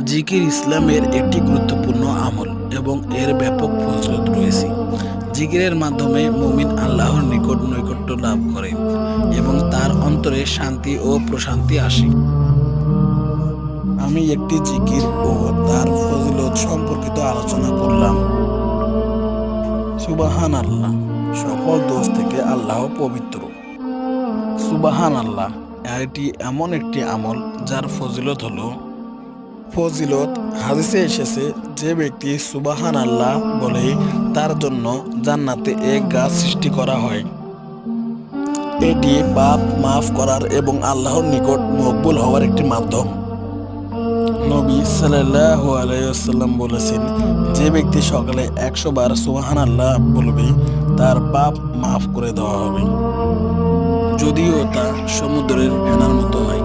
জিকির ইসলামের একটি গুরুত্বপূর্ণ আমল এবং এর ব্যাপক ফজিলত রয়েছে। জিকিরের মাধ্যমে মুমিন আল্লাহর নিকট নৈকট্য লাভ করে এবং তার অন্তরে শান্তি ও প্রশান্তি আসে। আমি একটি জিকির ও তার ফজিলত সম্পর্কিত আলোচনা করলাম। সুবাহান আল্লাহ, সকল দোষ থেকে আল্লাহ পবিত্র। সুবাহান আল্লাহ এটি এমন একটি আমল যার ফজিলত হাদিসে এসেছে, যে ব্যক্তি সুবাহান আল্লাহ বলে তার জন্য জান্নাতে এক গাছ সৃষ্টি করা হয়। এটি পাপ মাফ করার এবং আল্লাহর নিকট মকবুল হওয়ার একটি মাধ্যম। নবী সাল্লাল্লাহু আলাইহি ওয়াসাল্লাম বলেছেন, যে ব্যক্তি সকালে 100 বার সুবহান আল্লাহ বলবে তার পাপ মাফ করে দেওয়া হবে, যদিও তা সমুদ্রের ফেনার মতো হয়।